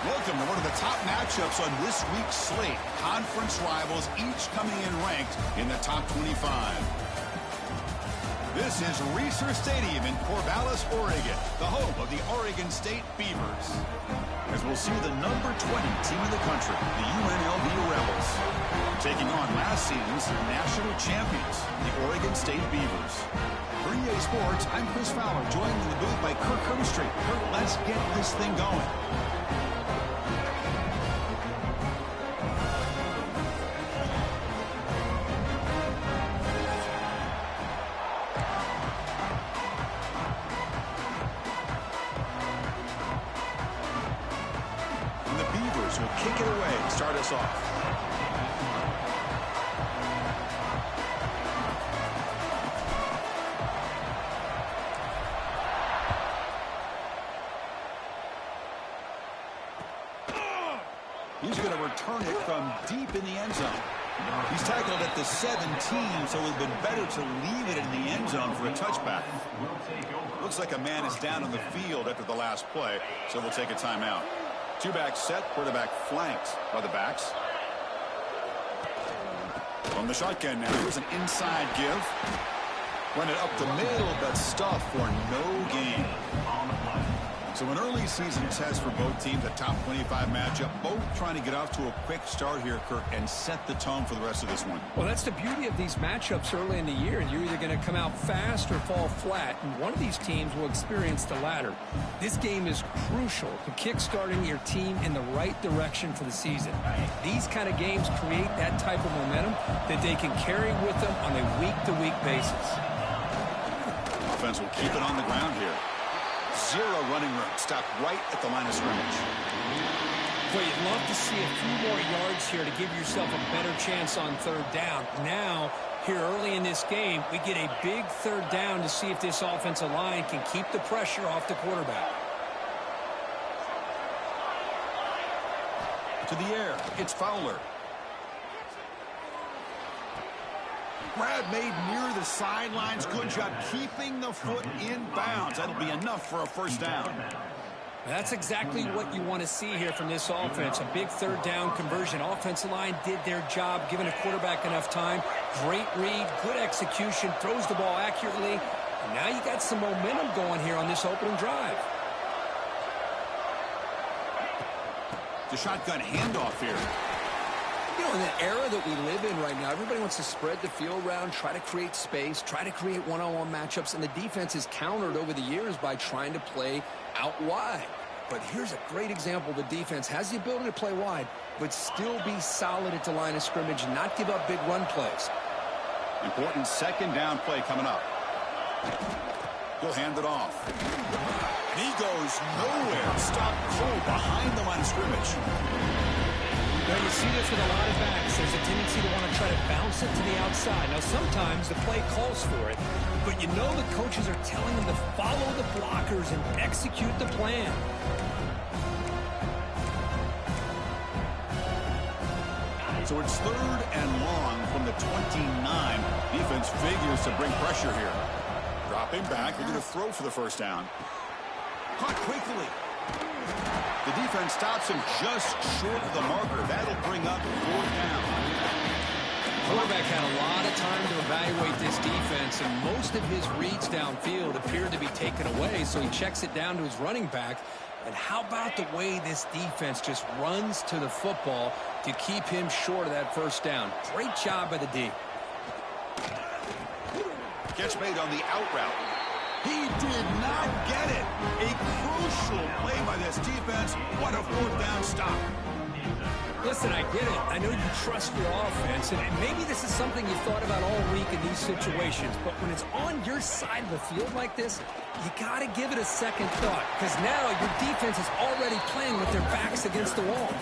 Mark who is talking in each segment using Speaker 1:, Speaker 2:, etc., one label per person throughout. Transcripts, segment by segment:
Speaker 1: Welcome to one of the top matchups on this week's slate. Conference rivals, each coming in ranked in the top 25. This is Reser Stadium in Corvallis, Oregon, the home of the Oregon State Beavers. As we'll see the number 20 team in the country, the UNLV Rebels, taking on last season's national champions, the Oregon State Beavers. For EA Sports, I'm Chris Fowler, joined in the booth by Kirk Hermstreet. Kirk, let's get this thing going. Will kick it away and start us off. He's going to return it from deep in the end zone. He's tackled at the 17, so it would have been better to leave it in the end zone for a touchback. Looks like a man is down on the field after the last play, so we'll take a timeout. Two-back set, quarterback flanked by the backs. From the shotgun now, here's an inside give. Run it up the middle, but stuff for no gain. So an early season test for both teams, a top 25 matchup. Both trying to get off to a quick start here, Kirk, and set the tone for the rest of this one.
Speaker 2: Well, that's the beauty of these matchups early in the year. You're either going to come out fast or fall flat, and one of these teams will experience the latter. This game is crucial to kick-starting your team in the right direction for the season. These kind of games create that type of momentum that they can carry with them on a week-to-week basis.
Speaker 1: Offense will keep it on the ground here. Zero running room. Stopped right at the line of scrimmage.
Speaker 2: Well, you'd love to see a few more yards here to give yourself a better chance on third down. Now, here early in this game, we get a big third down to see if this offensive line can keep the pressure off the quarterback.
Speaker 1: To the air, it's Fowler. Grab made near the sidelines. Good job keeping the foot in bounds. That'll be enough for a first down.
Speaker 2: That's exactly what you want to see here from this offense. A big third down conversion. Offensive line did their job, giving a quarterback enough time. Great read, good execution, throws the ball accurately. And now you got some momentum going here on this opening drive.
Speaker 1: The shotgun handoff here.
Speaker 2: You know, in the era that we live in right now, everybody wants to spread the field around, try to create space, try to create one-on-one matchups, and the defense is countered over the years by trying to play out wide. But here's a great example. The defense has the ability to play wide, but still be solid at the line of scrimmage and not give up big run plays.
Speaker 1: Important second down play coming up. He'll hand it off. And he goes nowhere. Stopped cold behind the line of scrimmage.
Speaker 2: Now, you see this with a lot of backs. There's a tendency to want to try to bounce it to the outside. Now, sometimes the play calls for it, but you know the coaches are telling them to follow the blockers and execute the plan.
Speaker 1: So it's third and long from the 29. Defense figures to bring pressure here. Dropping back, they're going to throw for the first down. Caught quickly. The defense stops him just short of the marker. That'll bring up fourth down.
Speaker 2: Quarterback had a lot of time to evaluate this defense, and most of his reads downfield appeared to be taken away, so he checks it down to his running back. And how about the way this defense just runs to the football to keep him short of that first down? Great job by the D.
Speaker 1: Catch made on the out route. He did not get it. A crucial play by this defense. What a fourth down stop.
Speaker 2: Listen, I get it. I know you trust your offense, and maybe this is something you thought about all week in these situations, but when it's on your side of the field like this, you got to give it a second thought, because now your defense is already playing with their backs against the wall.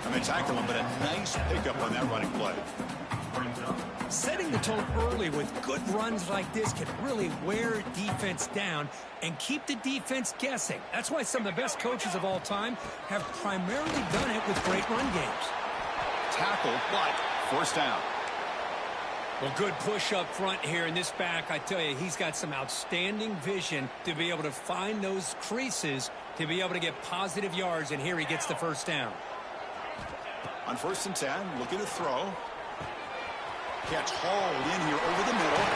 Speaker 1: And they tackle him, but a nice pickup on that running play.
Speaker 2: Setting the tone early with good runs like this can really wear defense down and keep the defense guessing. That's why some of the best coaches of all time have primarily done it with great run games.
Speaker 1: Tackle, but first down.
Speaker 2: Well, good push up front here in this back. I tell you, he's got some outstanding vision to be able to find those creases
Speaker 3: to be able to get positive yards, and here he gets the first down.
Speaker 1: On 1st and 10, looking to throw. Catch hauled in here over the middle.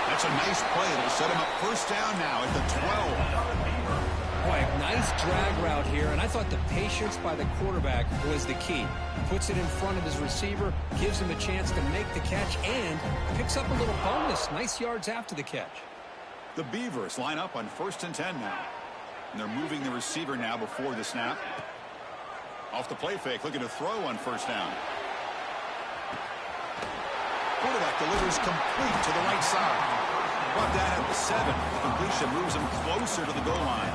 Speaker 1: That's a nice play. It'll set him up 1st down now at the 12.
Speaker 2: Boy, nice drag route here, and I thought the patience by the quarterback was the key. Puts it in front of his receiver, gives him a chance to make the catch, and picks up a little bonus. Nice yards after the catch.
Speaker 1: The Beavers line up on 1st and 10 now. And they're moving the receiver now before the snap. Off the play fake, looking to throw on 1st down. Quarterback delivers complete to the right side. Brought down at the 7. The completion moves him closer to the goal line.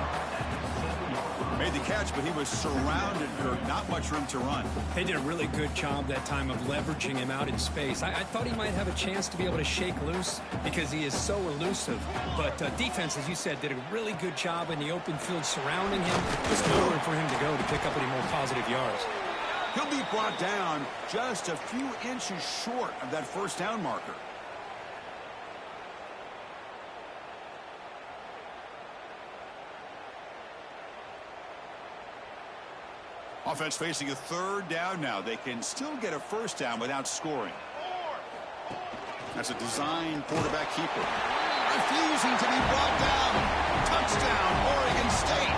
Speaker 1: Made the catch, but he was surrounded, Kirk. Not much room to run.
Speaker 3: They did a really good job that time of leveraging him out in space. I thought he might have a chance to be able to shake loose because he is so elusive. But defense, as you said, did a really good job in the open field surrounding him. There's nowhere for him to go to pick up any more positive yards.
Speaker 1: He'll be brought down just a few inches short of that 1st down marker. Offense facing a 3rd down now. They can still get a 1st down without scoring. That's a design quarterback keeper. Refusing to be brought down. Touchdown, Oregon State.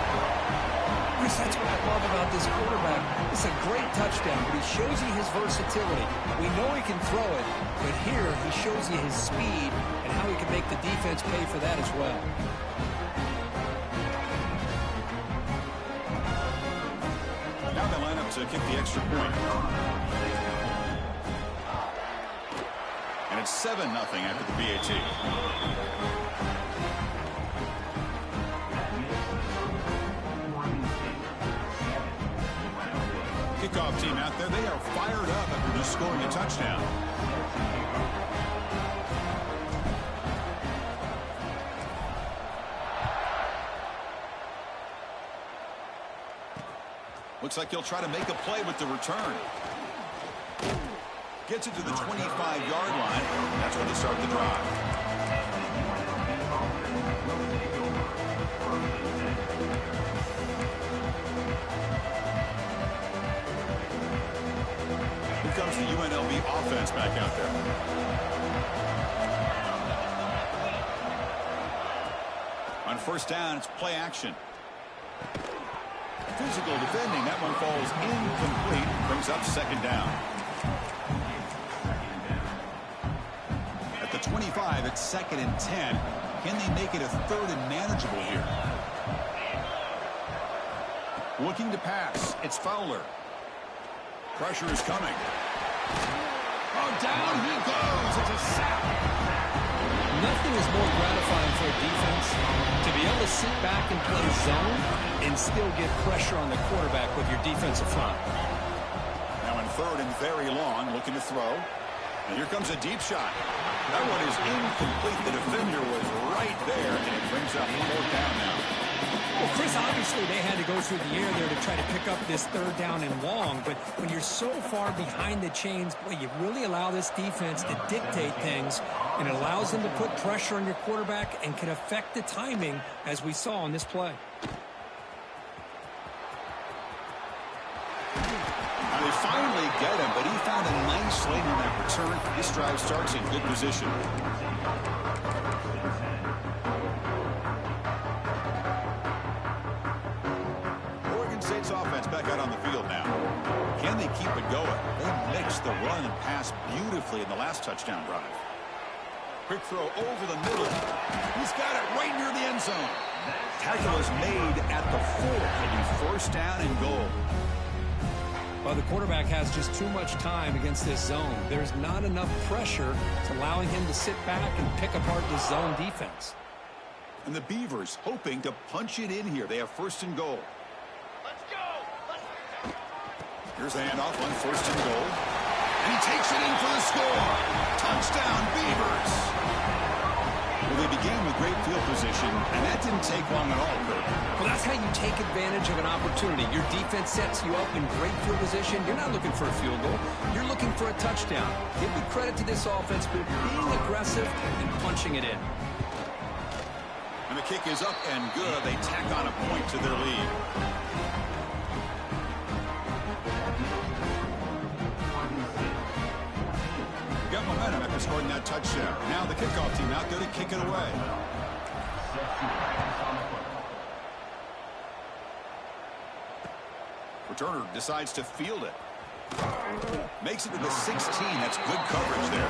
Speaker 2: Chris, that's what I love about this quarterback. It's a great touchdown, but he shows you his versatility. We know he can throw it, but here he shows you his speed and how he can make the defense pay for that as well.
Speaker 1: Now they line up to kick the extra point. And it's 7-0 after the BAT. Kickoff team out there, they are fired up after just scoring a touchdown. Looks like he'll try to make a play with the return. Gets it to the 25-yard line. That's where they start the drive. Here comes the UNLV offense back out there. On 1st down, it's play action. Physical defending. That one falls incomplete. Brings up 2nd down. At the 25, it's 2nd and 10. Can they make it a 3rd and manageable here? Looking to pass. It's Fowler. Pressure is coming. Oh, down he goes. It's a sack.
Speaker 2: Nothing is more gratifying for a defense to be able to sit back and play zone and still get pressure on the quarterback with your defensive front.
Speaker 1: Now in 3rd and very long, looking to throw. And here comes a deep shot. That one is incomplete. The defender was right there, and it brings up 4th down now.
Speaker 3: Well, Chris, obviously they had to go through the air there to try to pick up this 3rd down and long, but when you're so far behind the chains, boy, you really allow this defense to dictate things, and it allows them to put pressure on your quarterback and can affect the timing, as we saw on this play.
Speaker 1: Now they finally get him, but he found a nice lane on that return. This drive starts in good position. State's offense back out on the field now. Can they keep it going? They mixed the run and pass beautifully in the last touchdown drive. Quick throw over the middle. He's got it right near the end zone. Tackle is made at the 4. It'll be 1st down and goal.
Speaker 2: Well, the quarterback has just too much time against this zone. There's not enough pressure to allowing him to sit back and pick apart the zone defense.
Speaker 1: And the Beavers hoping to punch it in here. They have 1st and goal. Here's the handoff on 1st and goal. And he takes it in for the score. Touchdown, Beavers. Well, they began with great field position, and that didn't take long at all, Kirk.
Speaker 2: Well, that's how you take advantage of an opportunity. Your defense sets you up in great field position. You're not looking for a field goal. You're looking for a touchdown. Give the credit to this offense for being aggressive and punching it in.
Speaker 1: And the kick is up and good. They tack on a point to their lead. Got momentum after scoring that touchdown. Now the kickoff team out there to kick it away. Returner decides to field it. Makes it to the 16. That's good coverage there.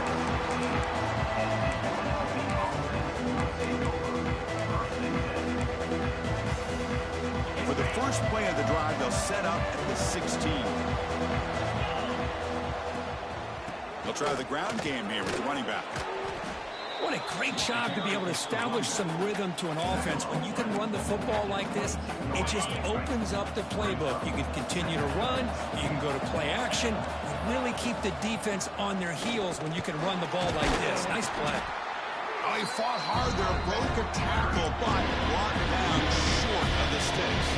Speaker 1: For the first play of the drive, they'll set up at the 16. They'll try the ground game here with the running back.
Speaker 3: What a great job to be able to establish some rhythm to an offense. When you can run the football like this, it just opens up the playbook. You can continue to run. You can go to play action. You really keep the defense on their heels when you can run the ball like this. Nice play.
Speaker 1: Oh, he fought hard there, broke a tackle, but brought down short of the sticks.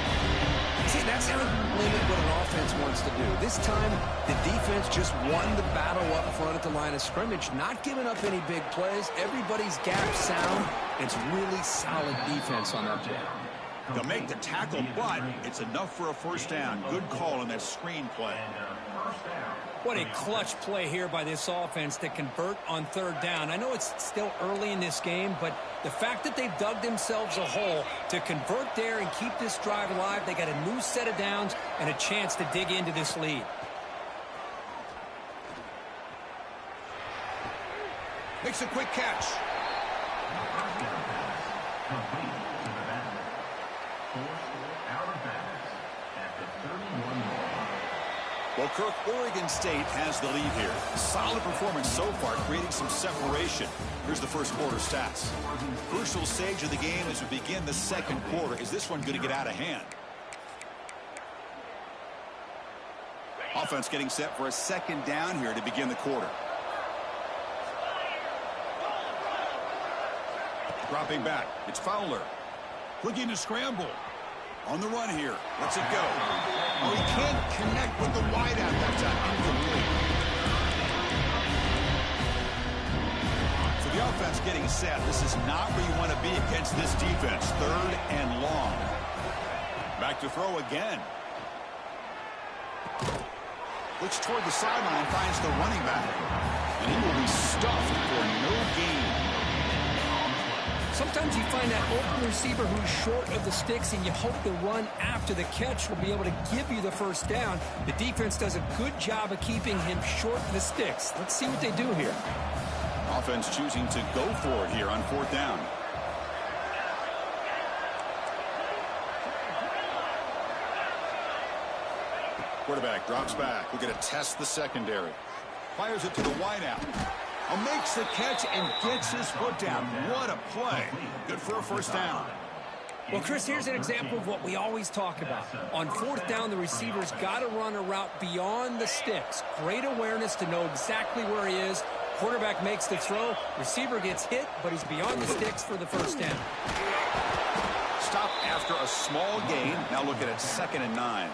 Speaker 2: See, that's how you limit what an offense wants to do. This time, the defense just won the battle up front at the line of scrimmage, not giving up any big plays. Everybody's gap sound. It's really solid defense on that play.
Speaker 1: They'll make the tackle, but it's enough for a first down. Good call on that screen play.
Speaker 3: What a clutch play here by this offense to convert on third down. I know it's still early in this game, but the fact that they've dug themselves a hole to convert there and keep this drive alive, they got a new set of downs and a chance to dig into this lead.
Speaker 1: Makes a quick catch. Well, Kirk, Oregon State has the lead here. Solid performance so far, creating some separation. Here's the first quarter stats. Crucial stage of the game as we begin the second quarter. Is this one going to get out of hand? Offense getting set for a second down here to begin the quarter. Dropping back. It's Fowler. Looking to scramble. On the run here. Lets it go. Oh, he can't connect with the wideout. That's incomplete. So the offense getting set. This is not where you want to be against this defense. Third and long. Back to throw again. Looks toward the sideline, finds the running back. And he will be stuffed for no gain.
Speaker 3: Sometimes you find that open receiver who's short of the sticks, and you hope the run after the catch will be able to give you the first down. The defense does a good job of keeping him short of the sticks. Let's see what they do here.
Speaker 1: Offense choosing to go for it here on fourth down. Quarterback drops back. We're going to test the secondary. Fires it to the wideout. Makes the catch and gets his foot down. What a play. Good for a first down.
Speaker 3: Well, Chris, here's an example of what we always talk about. On fourth down, the receiver's got to run a route beyond the sticks. Great awareness to know exactly where he is. Quarterback makes the throw. Receiver gets hit, but he's beyond the sticks for the first down.
Speaker 1: Stop after a small gain. Now look at it, 2nd and 9.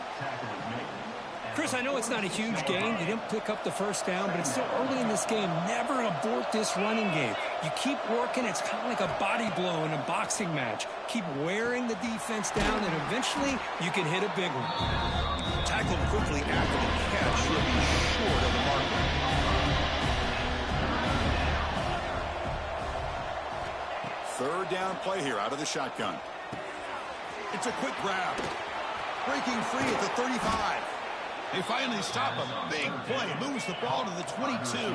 Speaker 3: Chris, I know it's not a huge gain. You didn't pick up the first down, but it's still early in this game. Never abort this running game. You keep working. It's kind of like a body blow in a boxing match. Keep wearing the defense down, and eventually you can hit a big one.
Speaker 1: Tackled quickly after the catch. He'll be short of the marker. Third down play here out of the shotgun. It's a quick grab. Breaking free at the 35. They finally stop a big play. Moves the ball to the 22.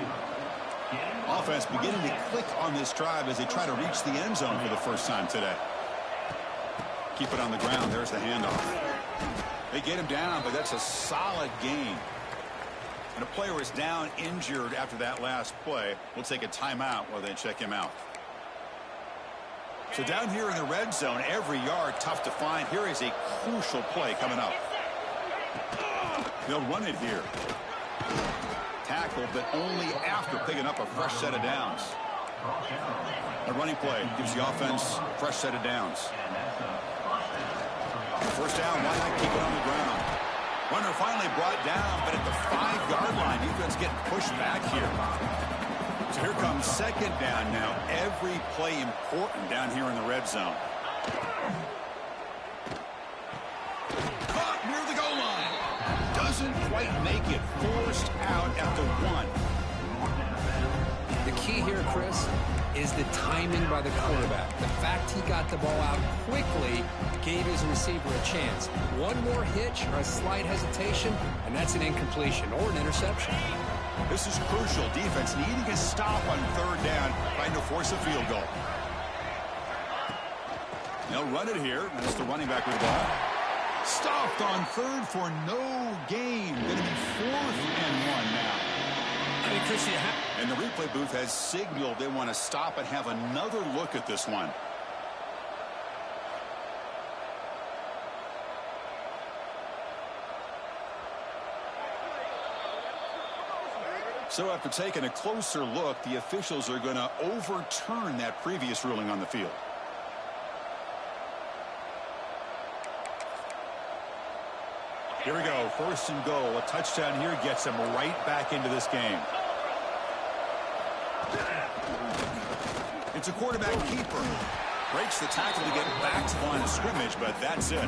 Speaker 1: Offense beginning to click on this drive as they try to reach the end zone for the first time today. Keep it on the ground. There's the handoff. They get him down, but that's a solid gain. And a player is down injured after that last play. We'll take a timeout while they check him out. So down here in the red zone, every yard tough to find. Here is a crucial play coming up. They'll run it here. Tackle, but only after picking up a fresh set of downs. A running play gives the offense a fresh set of downs. First down, why not keep it on the ground? Runner finally brought down, but at the 5-yard line, defense getting pushed back here. So here comes second down now. Every play important down here in the red zone. Caught near the goal line. Doesn't quite make it. Forced out at the 1.
Speaker 2: The key here, Chris, is the timing by the quarterback. The fact he got the ball out quickly gave his receiver a chance. One more hitch or a slight hesitation, and that's an incompletion or an interception.
Speaker 1: This is crucial. Defense needing a stop on 3rd down, trying to force a field goal. They'll run it here. That's the running back with the ball. Stopped on 3rd for no gain. Going to be 4th and 1 now.
Speaker 3: I mean, Chris,
Speaker 1: and the replay booth has signaled they want to stop and have another look at this one. So after taking a closer look, the officials are going to overturn that previous ruling on the field. Here we go. 1st and goal. A touchdown here gets them right back into this game. It's a quarterback keeper. Breaks the tackle to get back to the line of scrimmage, but that's it.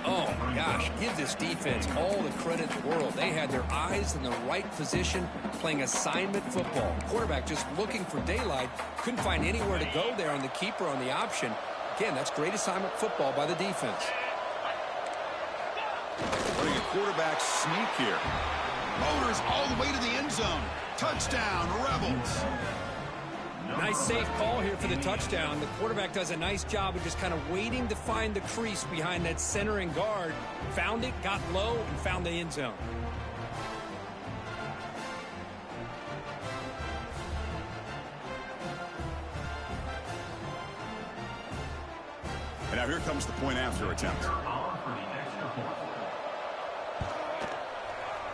Speaker 2: Oh, my gosh. Give this defense all the credit in the world. They had their eyes in the right position, playing assignment football. Quarterback just looking for daylight. Couldn't find anywhere to go there on the keeper on the option. Again, that's great assignment football by the defense.
Speaker 1: Running a quarterback sneak here. Motors all the way to the end zone. Touchdown, Rebels.
Speaker 3: nice safe call here for the touchdown. The quarterback does a nice job of just kind of waiting to find the crease behind that center and guard. Found it, got low, and found the end zone.
Speaker 1: And now here comes the point after attempt.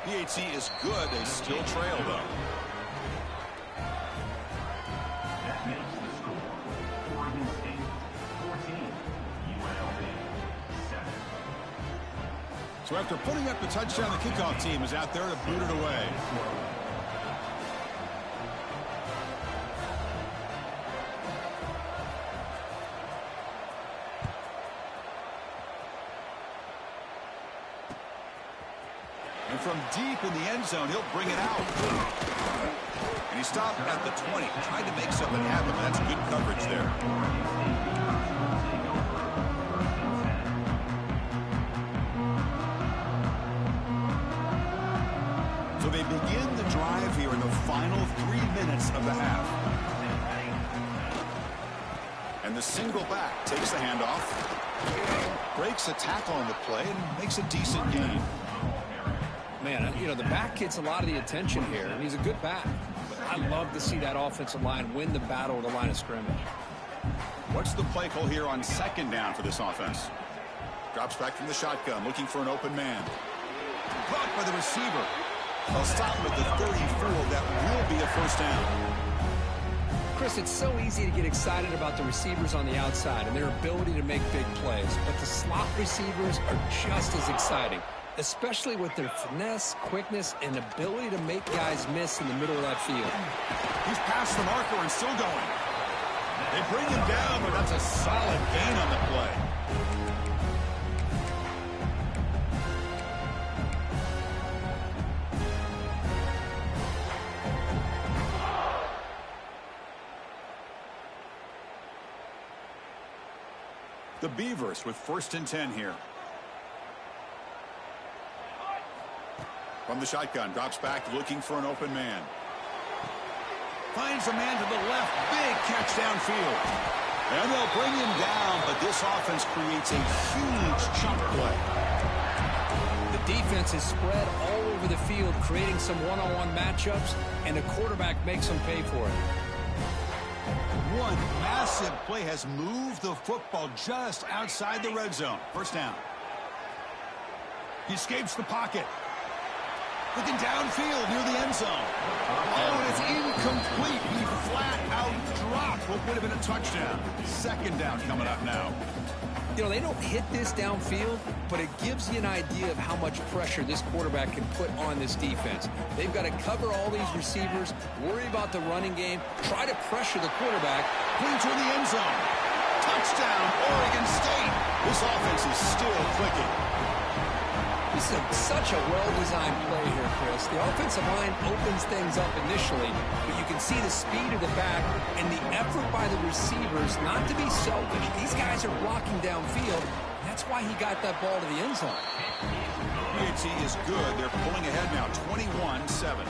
Speaker 1: PAT is good. They still trail, though.
Speaker 4: That makes the score Oregon State 14, UNLV 7.
Speaker 1: So after putting up the touchdown, the kickoff team is out there to boot it away. And from deep in the end zone, he'll bring it out. And he stopped at the 20, trying to make something happen. That's good coverage there. So they begin the drive here in the final 3 minutes of the half. And the single back takes the handoff, breaks a tackle on the play, and makes a decent gain.
Speaker 2: Man, you know, the back gets a lot of the attention here, and he's a good back. But I love to see that offensive line win the battle at the line of scrimmage.
Speaker 1: What's the play call here on second down for this offense? Drops back from the shotgun, looking for an open man. Caught by the receiver. They'll stop him at the 34. That will be a first down.
Speaker 2: Chris, it's so easy to get excited about the receivers on the outside and their ability to make big plays. But the slot receivers are just as exciting, especially with their finesse, quickness, and ability to make guys miss in the middle of that field.
Speaker 1: He's past the marker and still going. They bring him down, but that's a solid gain on the play. The Beavers with 1st and 10 here. From the shotgun, drops back, looking for an open man. Finds a man to the left, big catch downfield. And they'll bring him down, but this offense creates a huge chunk play.
Speaker 2: The defense is spread all over the field, creating some one-on-one matchups, and the quarterback makes them pay for it.
Speaker 1: One massive play has moved the football just outside the red zone. First down. He escapes the pocket. Looking downfield near the end zone. Oh, and it's incomplete. He flat out dropped what would have been a touchdown. Second down coming up now.
Speaker 2: You know, they don't hit this downfield, but it gives you an idea of how much pressure this quarterback can put on this defense. They've got to cover all these receivers, worry about the running game, try to pressure the quarterback.
Speaker 1: Putting toward the end zone. Touchdown, Oregon State. This offense is still clicking.
Speaker 2: This is such a well-designed play here, Chris. The offensive line opens things up initially, but you can see the speed of the back and the effort by the receivers not to be selfish. These guys are blocking downfield. That's why he got that ball to the end zone.
Speaker 1: PAT is good. They're pulling ahead now, 21-7.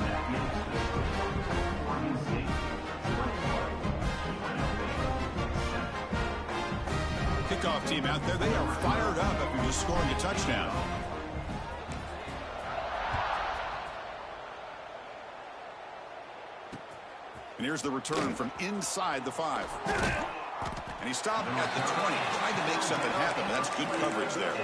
Speaker 1: Kickoff team out there, they are fired up after just scoring a touchdown. And here's the return from inside the 5. And he stopped at the 20, trying to make something happen, but that's good coverage there.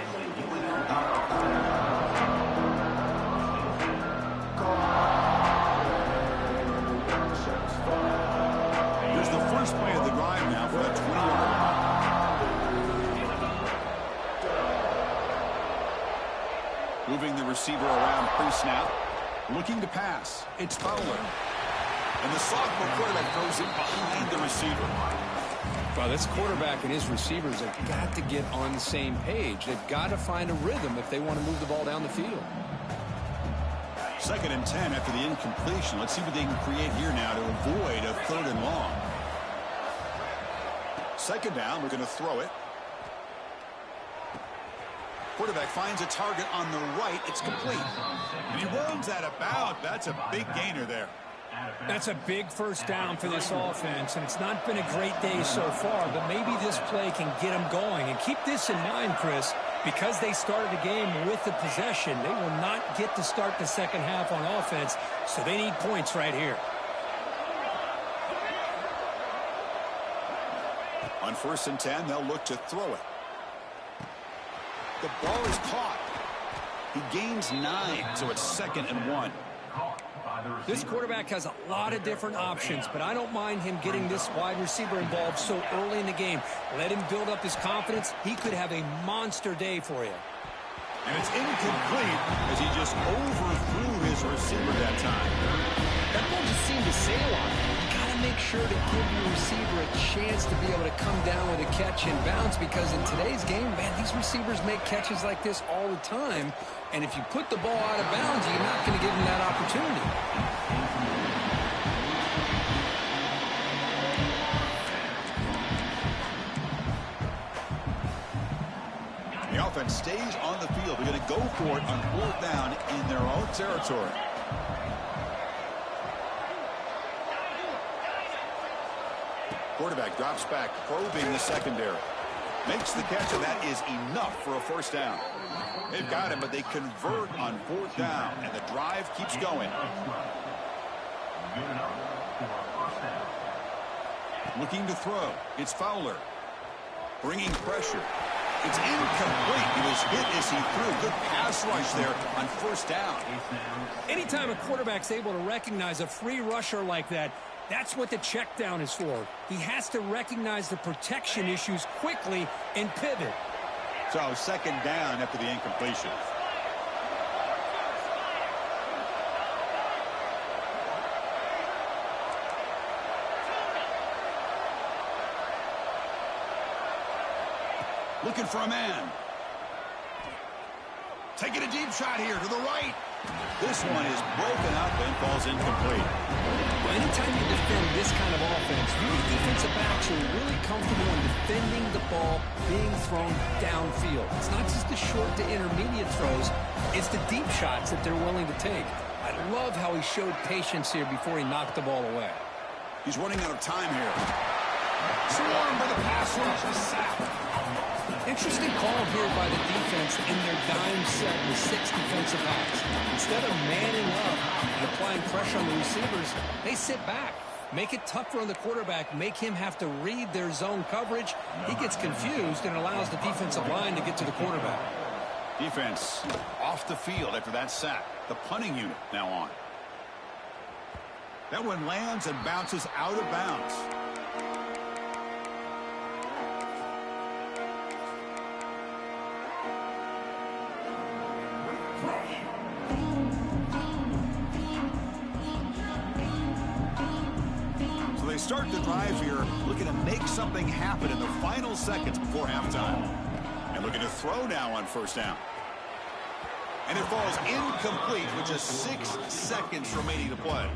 Speaker 1: Here's the first play of the drive now for that 20-yard line. Moving the receiver around pre-snap. Looking to pass. It's Fowler. And the sophomore quarterback throws it behind the receiver.
Speaker 2: Well, this quarterback and his receivers have got to get on the same page. They've got to find a rhythm if they want to move the ball down the field.
Speaker 1: 2nd and 10 after the incompletion. Let's see what they can create here now to avoid a 3rd and long. 2nd down, we're going to throw it. Quarterback finds a target on the right. It's complete. And he runs that about. That's a big gainer there.
Speaker 3: That's a big first down for this offense, and it's not been a great day so far, but maybe this play can get them going. And keep this in mind, Chris, because they started the game with the possession, they will not get to start the second half on offense, so they need points right here.
Speaker 1: On 1st and 10, they'll look to throw it. The ball is caught. He gains 9, so it's 2nd and 1.
Speaker 3: This quarterback has a lot of different options, but I don't mind him getting this wide receiver involved so early in the game. Let him build up his confidence. He could have a monster day for you.
Speaker 1: And it's incomplete as he just overthrew his receiver that time.
Speaker 2: That ball just seemed to sail on him. You got to make sure to give your receiver a chance to be able to come down with a catch and bounce, because in today's game, man, these receivers make catches like this all the time. And if you put the ball out of bounds, you're not going to give them that opportunity.
Speaker 1: The offense stays on the field. They're going to go for it on 4th down in their own territory. Quarterback drops back, probing the secondary. Makes the catch, and that is enough for a 1st down. They've got him, but they convert on 4th down, and the drive keeps going. Looking to throw. It's Fowler. Bringing pressure. It's incomplete. He was hit as he threw. Good pass rush there on 1st down.
Speaker 3: Anytime a quarterback's able to recognize a free rusher like that, that's what the check down is for. He has to recognize the protection issues quickly and pivot.
Speaker 1: So 2nd down after the incompletion. Looking for a man. Taking a deep shot here to the right. This one is broken up and falls incomplete.
Speaker 2: Well, anytime you defend this kind of offense, you need defensive backs who are really comfortable in defending the ball being thrown downfield. It's not just the short to intermediate throws. It's the deep shots that they're willing to take. I love how he showed patience here before he knocked the ball away.
Speaker 1: He's running out of time here. Swarmed by the pass rush. The sack.
Speaker 2: Interesting call here by the defense in their dime set with 6 defensive backs. Instead of manning up and applying pressure on the receivers, they sit back. Make it tougher on the quarterback. Make him have to read their zone coverage. He gets confused and allows the defensive line to get to the quarterback.
Speaker 1: Defense off the field after that sack. The punting unit now on. That one lands and bounces out of bounds. start the drive here, looking to make something happen in the final seconds before halftime. And looking to throw now on first down. And it falls incomplete with just 6 seconds remaining to play.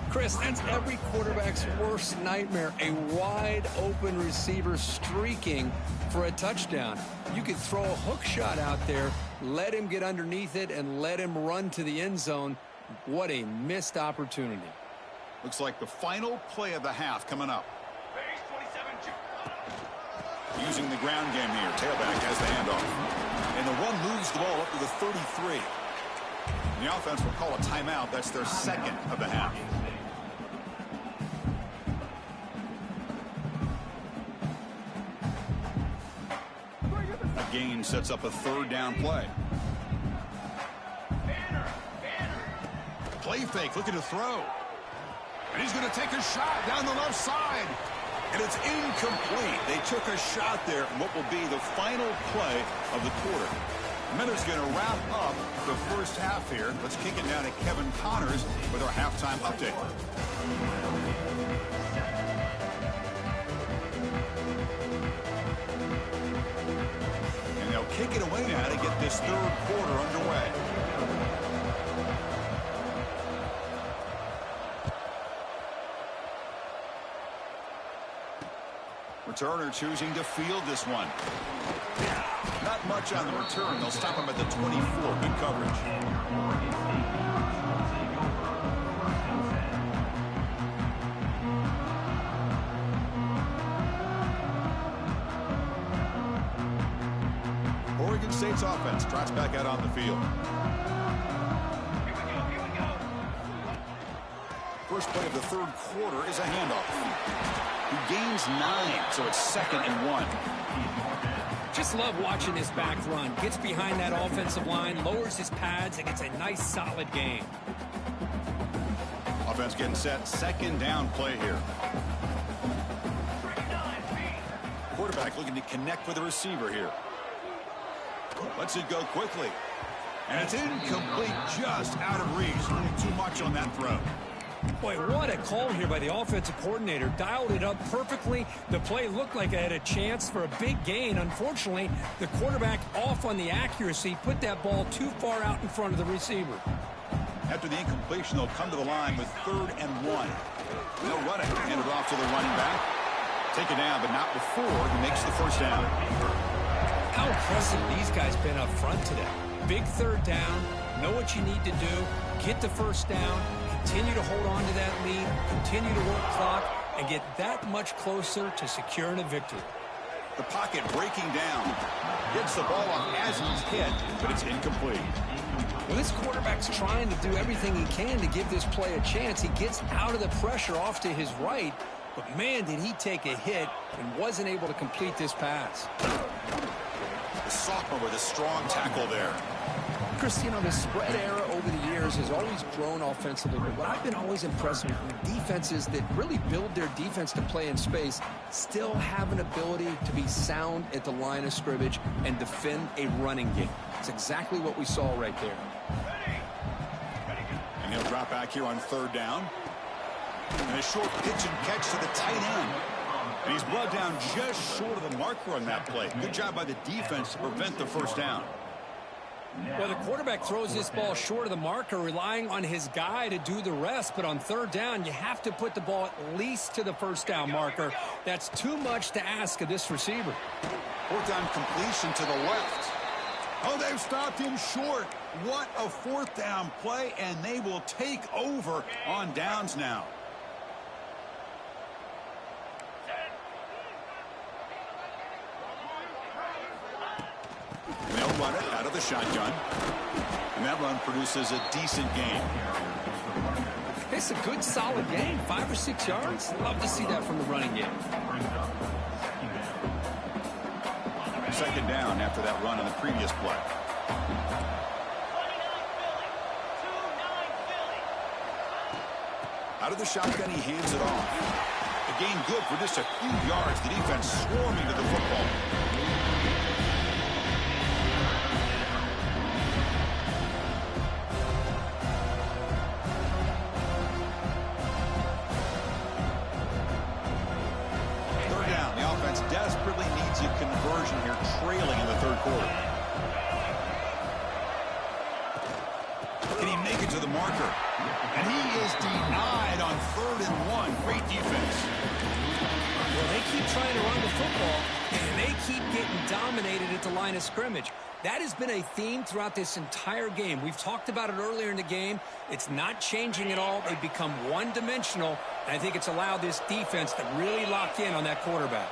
Speaker 2: Chris, that's every quarterback's worst nightmare. A wide-open receiver streaking for a touchdown. You could throw a hook shot out there, let him get underneath it, and let him run to the end zone. What a missed opportunity.
Speaker 1: Looks like the final play of the half coming up. Using the ground game here. Tailback has the handoff. And the one moves the ball up to the 33. The offense will call a timeout. That's their second of the half. The gain sets up a third down play. Play fake, looking to throw. And he's going to take a shot down the left side. And it's incomplete. They took a shot there in what will be the final play of the quarter. Miller's going to wrap up the first half here. Let's kick it down to Kevin Connors with our halftime update. And they'll kick it away now to get this third quarter underway. Returner choosing to field this one. Not much on the return. They'll stop him at the 24. Good coverage. Oregon State's offense trots back out on the field. First play of the third quarter is a handoff. He gains 9, so it's 2nd and 1.
Speaker 3: Just love watching this back run. Gets behind that offensive line, lowers his pads, and gets a nice, solid gain.
Speaker 1: Offense getting set. Second down play here. Quarterback looking to connect with the receiver here. Lets it go quickly. And it's incomplete, just out of reach. A little too much on that throw.
Speaker 3: Boy, what a call here by the offensive coordinator. Dialed it up perfectly. The play looked like it had a chance for a big gain. Unfortunately, the quarterback off on the accuracy, put that ball too far out in front of the receiver.
Speaker 1: After the incompletion, they'll come to the line with 3rd and 1. They'll run it. Hand it off to the running back. Take it down, but not before he makes the first down.
Speaker 3: How impressive these guys been up front today. Big third down. Know what you need to do. Get the first down. Continue to hold on to that lead, continue to work clock, and get that much closer to securing a victory.
Speaker 1: The pocket breaking down. Gets the ball off as he's hit, but it's incomplete.
Speaker 2: Well, this quarterback's trying to do everything he can to give this play a chance. He gets out of the pressure off to his right, but man, did he take a hit and wasn't able to complete this pass.
Speaker 1: The sophomore with a strong tackle there.
Speaker 2: Chris, you know, the spread era over the years has always grown offensively, but what I've been always impressed with defenses that really build their defense to play in space still have an ability to be sound at the line of scrimmage and defend a running game. It's exactly what we saw right there.
Speaker 1: And he'll drop back here on 3rd down. And a short pitch and catch to the tight end. And he's brought down just short of the marker on that play. Good job by the defense to prevent the first down.
Speaker 3: Well, the quarterback throws this ball short of the marker, relying on his guy to do the rest. But on 3rd down, you have to put the ball at least to the first down marker. That's too much to ask of this receiver.
Speaker 1: 4th down completion to the left. Oh, they've stopped him short. What a 4th down play, and they will take over on downs now. They'll run it out of the shotgun. And that run produces a decent gain.
Speaker 2: It's a good, solid gain. 5 or 6 yards. Love to see that from the running game.
Speaker 1: 2nd down after that run on the previous play. Out of the shotgun, he hands it off. The gain good for just a few yards. The defense swarming to the football. quarter. Can he make it to the marker? And he is denied on 3rd and 1. Great defense.
Speaker 3: Well, they keep trying to run the football, and they keep getting dominated at the line of scrimmage. That has been a theme throughout this entire game. We've talked about it earlier in the game. It's not changing at all. They've become one-dimensional, and I think it's allowed this defense to really lock in on that quarterback.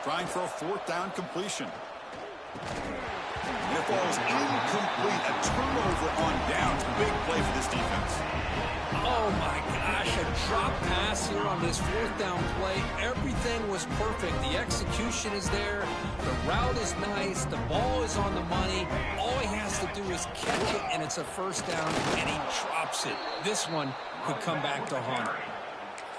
Speaker 1: Trying for a 4th down completion. And it falls incomplete. A turnover on downs. Big play for this defense.
Speaker 3: Oh, my gosh. A drop pass here on this 4th down play. Everything was perfect. The execution is there. The route is nice. The ball is on the money. All he has to do is catch it, and it's a 1st down, and he drops it. This one could come back to haunt him.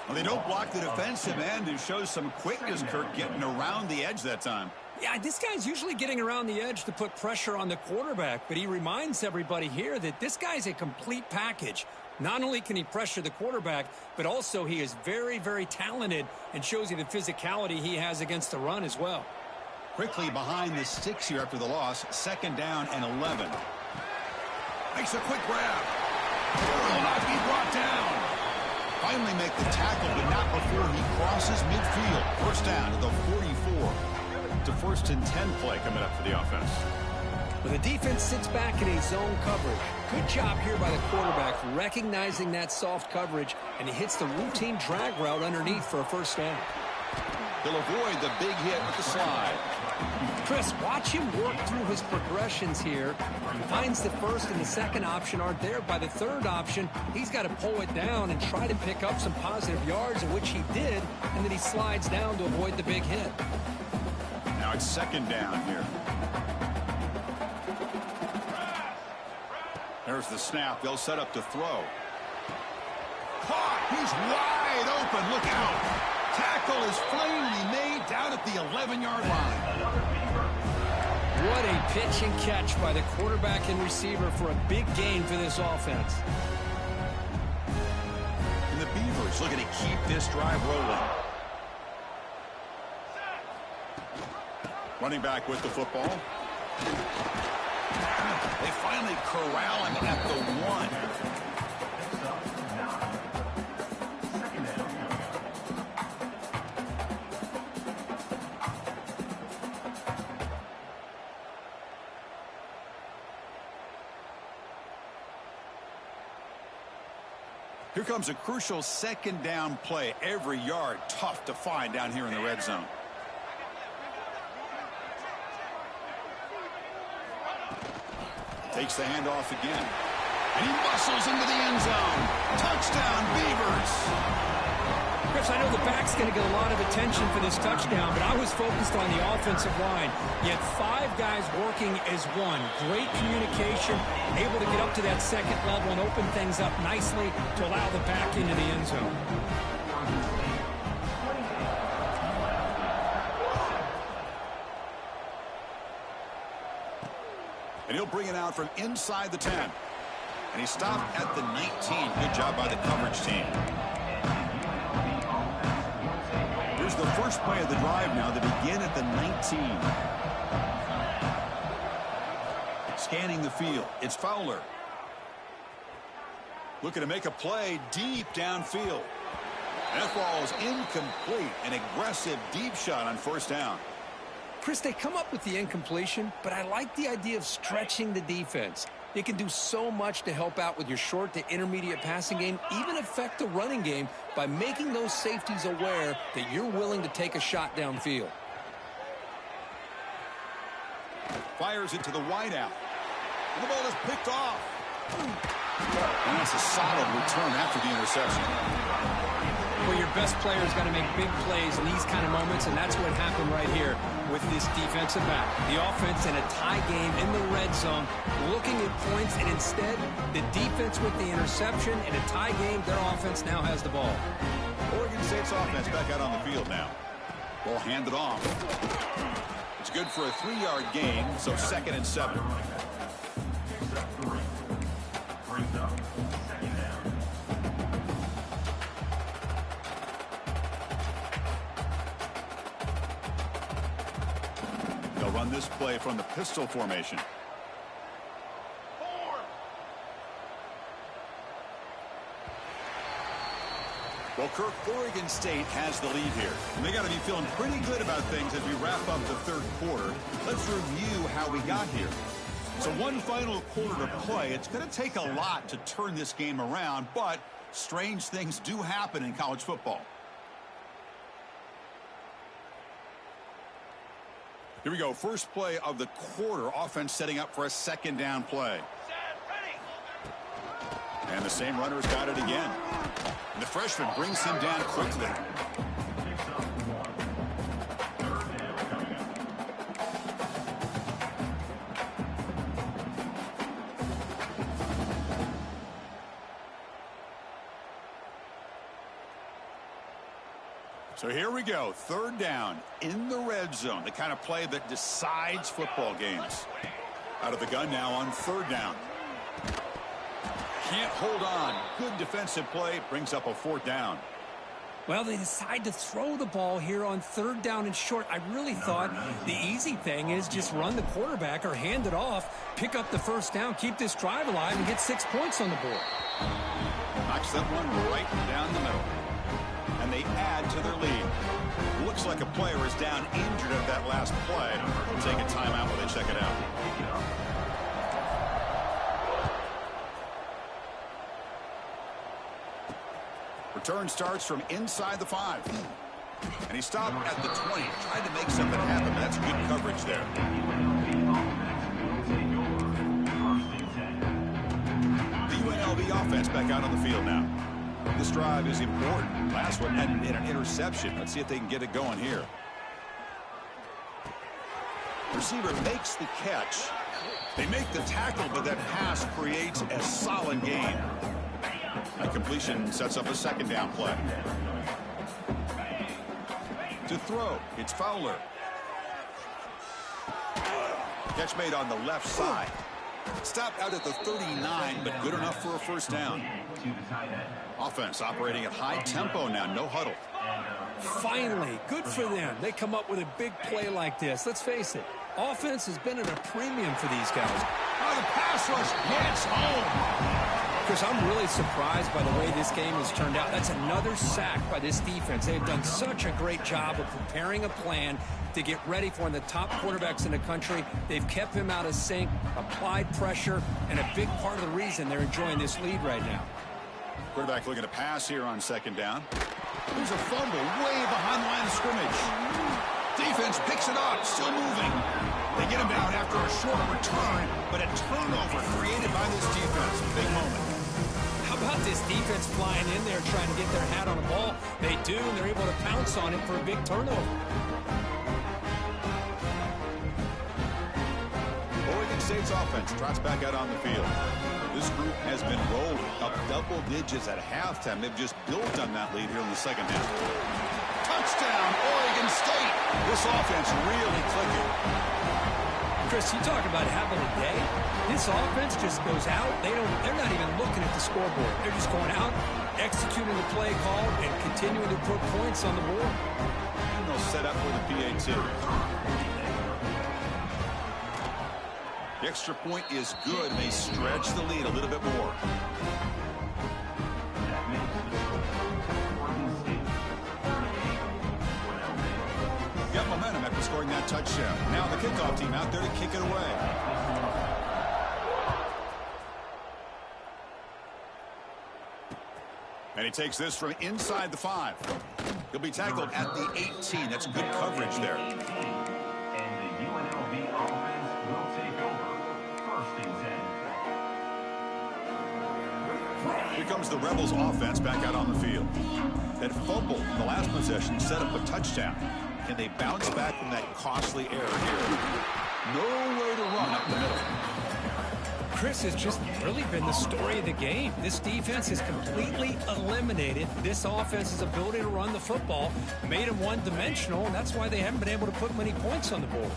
Speaker 1: Well, they don't block the defensive end, who shows some quickness, Kirk, getting around the edge that time.
Speaker 3: Yeah, this guy's usually getting around the edge to put pressure on the quarterback, but he reminds everybody here that this guy's a complete package. Not only can he pressure the quarterback, but also he is very, very talented and shows you the physicality he has against the run as well.
Speaker 1: Quickly behind the 6 here after the loss. 2nd down and 11. Makes a quick grab. Will not be brought down. Finally make the tackle, but not before he crosses midfield. 1st down to the 44. To 1st and 10 play coming up for the offense.
Speaker 3: When the defense sits back in a zone coverage, good job here by the quarterback recognizing that soft coverage, and he hits the routine drag route underneath for a 1st down.
Speaker 1: He'll avoid the big hit with the slide.
Speaker 3: Chris, watch him work through his progressions here. He finds the 1st and the 2nd option aren't there. By the 3rd option, he's got to pull it down and try to pick up some positive yards, which he did, and then he slides down to avoid the big hit.
Speaker 1: Now it's 2nd down here. There's the snap. They'll set up to throw. Caught. He's wide open. Look out. Tackle is finally made down at the 11-yard line.
Speaker 3: What a pitch and catch by the quarterback and receiver for a big gain for this offense.
Speaker 1: And the Beavers looking to keep this drive rolling. Running back with the football. They finally corral him at the 1. Here comes a crucial 2nd down play. Every yard tough to find down here in the red zone. Takes the handoff again. And he muscles into the end zone. Touchdown, Beavers.
Speaker 3: Chris, I know the back's going to get a lot of attention for this touchdown, but I was focused on the offensive line. You had 5 guys working as one. Great communication, able to get up to that 2nd level and open things up nicely to allow the back into the end zone.
Speaker 1: And he'll bring it out from inside the 10. And he stopped at the 19. Good job by the coverage team. Here's the first play of the drive now. They begin at the 19. Scanning the field. It's Fowler. Looking to make a play deep downfield. That ball is incomplete. An aggressive deep shot on 1st down.
Speaker 3: Chris, they come up with the incompletion, but I like the idea of stretching the defense. It can do so much to help out with your short to intermediate passing game, even affect the running game by making those safeties aware that you're willing to take a shot downfield.
Speaker 1: Fires it to the wideout. And the ball is picked off. And that's a solid return after the interception.
Speaker 3: Well, your best player is going to make big plays in these kind of moments, and that's what happened right here with this defensive back. The offense in a tie game in the red zone, looking at points, and instead, the defense with the interception. In a tie game, their offense now has the ball.
Speaker 1: Oregon State's offense back out on the field now. Ball handed off. It's good for a 3-yard gain, so 2nd and 7.
Speaker 4: Brings up 2nd down.
Speaker 1: They'll run this play from the pistol formation. Well, Kirk, Oregon State has the lead here. And they got to be feeling pretty good about things as we wrap up the third quarter. Let's review how we got here. So one final quarter to play. It's going to take a lot to turn this game around, but strange things do happen in college football. Here we go. First play of the quarter. Offense setting up for a second down play. And the same runner's got it again. And the freshman brings him down quickly. So here we go. Third down in the red zone. The kind of play that decides football games. Out of the gun now on third down. Can't hold on. Good defensive play. Brings up a fourth down.
Speaker 3: Well, they decide to throw the ball here on third down and short. I really thought the easy thing is just run the quarterback or hand it off, pick up the first down, keep this drive alive, and get 6 points on the board.
Speaker 1: Knocks that one right down the middle. And they add to their lead. Looks like a player is down injured at that last play. We'll take a timeout while they check it out. Return starts from inside the 5. And he stopped at the 20. Tried to make something happen, but that's good coverage there. The UNLV offense back out on the field now. This drive is important. Last one ended in an interception. Let's see if they can get it going here. Receiver makes the catch. They make the tackle, but that pass creates a solid gain. That completion sets up a second down play. To throw, it's Fowler. Catch made on the left side. Stopped out at the 39, but good enough for a first down. Offense operating at high tempo now, no huddle.
Speaker 3: Finally, good for them. They come up with a big play like this. Let's face it, offense has been at a premium for these guys.
Speaker 1: Oh, the pass rush hits home.
Speaker 3: Chris, I'm really surprised by the way this game has turned out. That's another sack by this defense. They've done such a great job of preparing a plan to get ready for one of the top quarterbacks in the country. They've kept him out of sync, applied pressure, and a big part of the reason they're enjoying this lead right now.
Speaker 1: Quarterback looking to pass here on second down. There's a fumble way behind the line of scrimmage. Defense picks it up, still moving. They get him down after a short return, but a turnover created by this defense. Big moment.
Speaker 3: How about this defense flying in there trying to get their hat on the ball? They do, and they're able to pounce on it for a big turnover.
Speaker 1: Oregon State's offense trots back out on the field. This group has been rolling up double digits at halftime. They've just built on that lead here in the second half. Touchdown, Oregon State. This offense really clicking.
Speaker 3: Chris, you talk about having a day. This offense just goes out. They're not even looking at the scoreboard. They're just going out, executing the play call, and continuing to put points on the board.
Speaker 1: And they'll set up for the PAT. The extra point is good, and they stretch the lead a little bit more. Got momentum after scoring that touchdown. Now the kickoff team out there to kick it away. And he takes this from inside the 5. He'll be tackled at the 18. That's good coverage there.
Speaker 4: And the UNLV offense will take over first and 10.
Speaker 1: Here comes the Rebels offense back out on the field. That fumble in the last possession set up a touchdown. Can they bounce back from that costly error here? Nowhere to run up the middle.
Speaker 3: Chris, has just really been the story of the game. This defense has completely eliminated this offense's ability to run the football, made them one-dimensional, and that's why they haven't been able to put many points on the board.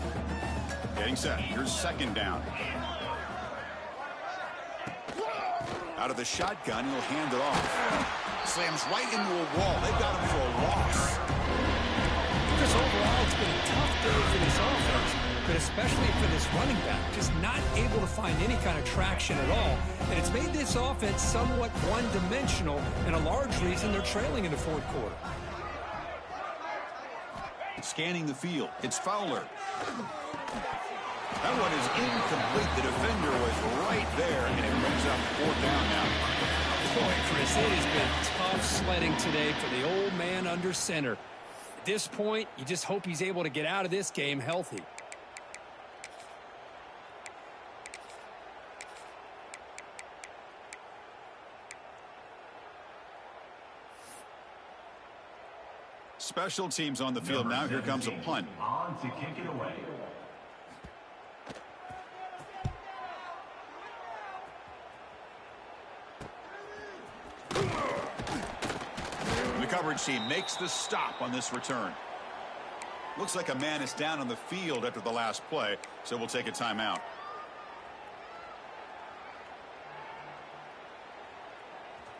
Speaker 1: Getting set. Here's second down. Out of the shotgun, he'll hand it off. Slams right into a wall. They've got him for a loss.
Speaker 3: Because overall, it's been a tough day for this offense, but running back, just not able to find any kind of traction at all. And it's made this offense somewhat one-dimensional, and a large reason they're trailing in the fourth quarter.
Speaker 1: Scanning the field, it's Fowler. That one is incomplete. The defender was right there, and it brings up fourth down now.
Speaker 3: Boy, Chris, it has been tough sledding today for the old man under center. At this point, you just hope he's able to get out of this game healthy.
Speaker 1: Special teams on the field now. Here comes a punt.
Speaker 4: On to kick it away.
Speaker 1: The coverage team makes the stop on this return. Looks like a man is down on the field after the last play, so we'll take a timeout.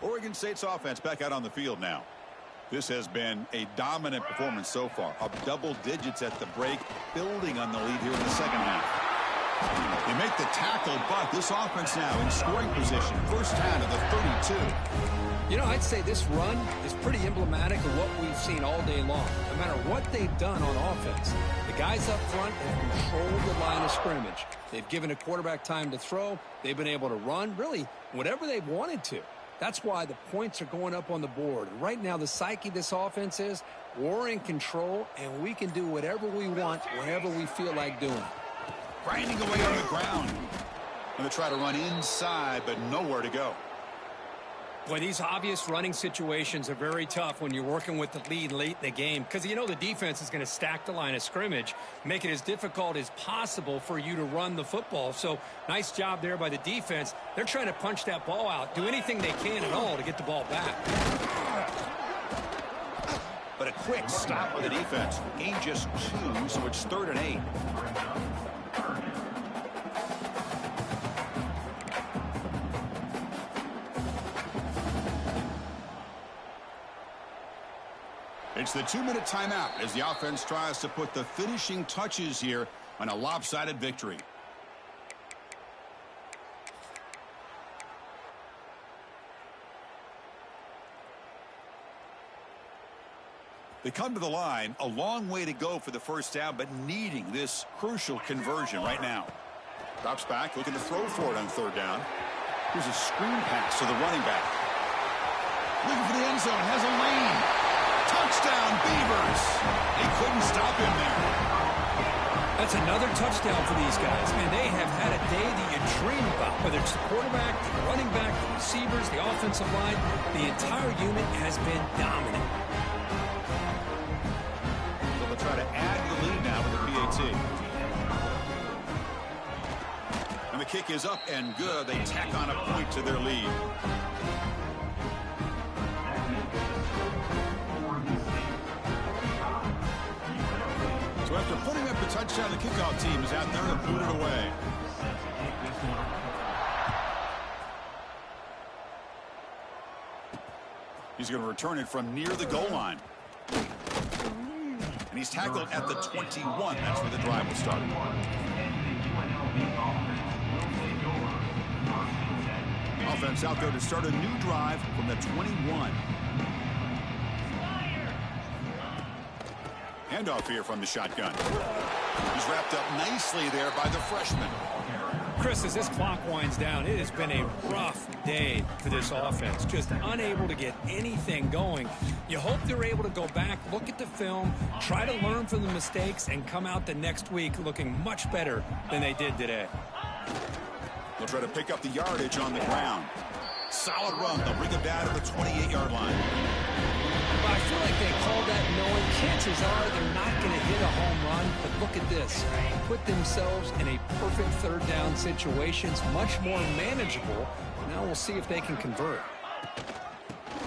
Speaker 1: Oregon State's offense back out on the field now. This has been a dominant performance so far. Up double digits at the break, building on the lead here in the second half. They make the tackle, but this offense now in scoring position. First down to the 32.
Speaker 2: You know, I'd say this run is pretty emblematic of what we've seen all day long. No matter what they've done on offense, the guys up front have controlled the line of scrimmage. They've given a quarterback time to throw. They've been able to run, really, whatever they've wanted to. That's why the points are going up on the board. Right now, the psyche of this offense is we're in control, and we can do whatever we want, whenever we feel like doing it.
Speaker 1: Grinding away on the ground. Going to try to run inside, but nowhere to go.
Speaker 3: Boy, these obvious running situations are very tough when you're working with the lead late in the game, because you know the defense is going to stack the line of scrimmage, make it as difficult as possible for you to run the football. So nice job there by the defense. They're trying to punch that ball out, do anything they can at all to get the ball back.
Speaker 1: But a quick stop by the defense. Gain just 2, so it's 3rd and 8. It's the 2-minute timeout as the offense tries to put the finishing touches here on a lopsided victory. They come to the line, a long way to go for the first down, but needing this crucial conversion right now. Drops back, looking to throw for it on 3rd down. Here's a screen pass to the running back. Looking for the end zone, has a lane. Touchdown, Beavers. They couldn't stop him there.
Speaker 3: That's another touchdown for these guys. Man, they have had a day that you dream about. Whether it's the quarterback, the running back, the receivers, the offensive line, the entire unit has been dominant.
Speaker 1: So they'll try to add to the lead now with the PAT. And the kick is up and good. They tack on a point to their lead. So after putting up the touchdown, the kickoff team is out there to put it away. He's going to return it from near the goal line. And he's tackled at the 21. That's where the drive will start. Offense out there to start a new drive from the 21. Handoff here from the shotgun. He's wrapped up nicely there by the freshman.
Speaker 3: Chris, as this clock winds down, it has been a rough day for this offense. Just unable to get anything going. You hope they're able to go back, look at the film, try to learn from the mistakes, and come out the next week looking much better than they did today.
Speaker 1: They'll try to pick up the yardage on the ground. Solid run. They'll bring it down to the 28-yard line.
Speaker 2: But I feel like they called that knowing chances are they're not going to hit a home run. But look at this. Put themselves in a perfect 3rd down situation. It's much more manageable. Now we'll see if they can convert.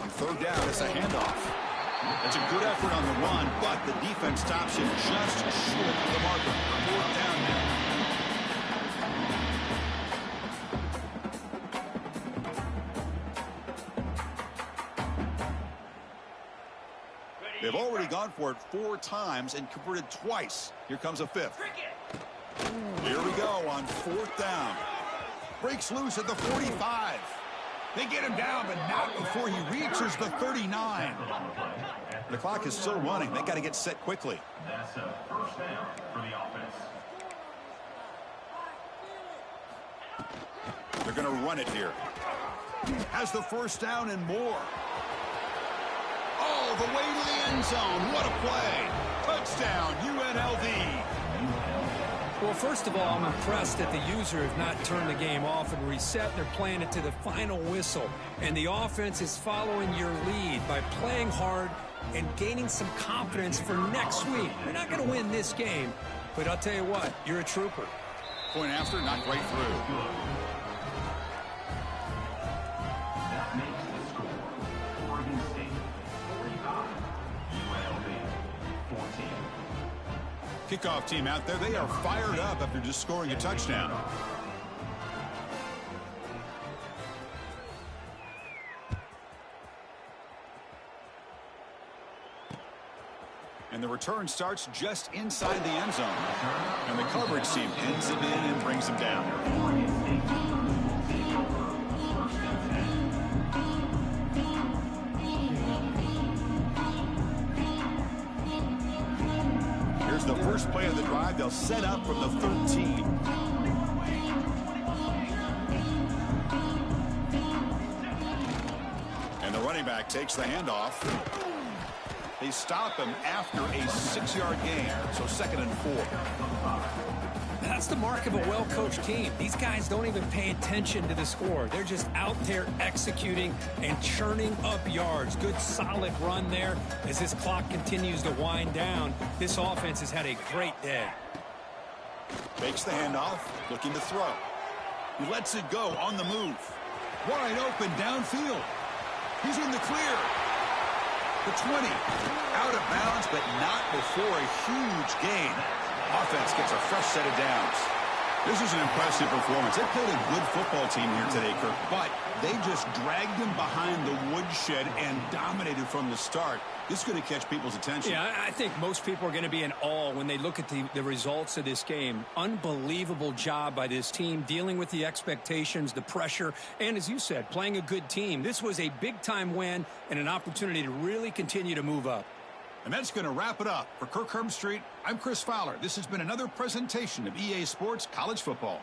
Speaker 1: On 3rd down, it's a handoff. That's a good effort on the run, but the defense stops him just short of the marker. 4th down now. They've already gone for it 4 times and converted twice. Here comes a 5th. Here we go on 4th down. Breaks loose at the 45. They get him down, but not before he reaches the 39. The clock is still running. They got to get set quickly.
Speaker 4: That's a first down for the offense.
Speaker 1: They're going to run it here. Has the first down and more. Oh, the way to the end zone. What a play. Touchdown, UNLV.
Speaker 3: Well, first of all, I'm impressed that the user have not turned the game off and reset. They're playing it to the final whistle. And the offense is following your lead by playing hard and gaining some confidence for next week. They're not going to win this game, but I'll tell you what, you're a trooper.
Speaker 1: Point after, not right through.
Speaker 4: That makes the score Oregon State 45, UNLV 14.
Speaker 1: Kickoff team out there. They are fired up after just scoring a touchdown. And the return starts just inside the end zone. And the coverage team pins him in and brings him down. Here's the first play of the drive. They'll set up from the 13. And the running back takes the handoff. They stop him after a 6-yard gain, so 2nd and 4.
Speaker 3: That's the mark of a well-coached team. These guys don't even pay attention to the score. They're just out there executing and churning up yards. Good, solid run there. As this clock continues to wind down, this offense has had a great day.
Speaker 1: Makes the handoff, looking to throw. He lets it go on the move. Wide open downfield. He's in the clear. The 20. Out of bounds, but not before a huge gain. Offense gets a fresh set of downs. This is an impressive performance. They played a good football team here today, Kirk, but they just dragged them behind the woodshed and dominated from the start. This is going to catch people's attention.
Speaker 3: Yeah, I think most people are going to be in awe when they look at the results of this game. Unbelievable job by this team dealing with the expectations, the pressure, and as you said, playing a good team. This was a big-time win and an opportunity to really continue to move up.
Speaker 1: And that's going to wrap it up. For Kirk Herbstreit, I'm Chris Fowler. This has been another presentation of EA Sports College Football.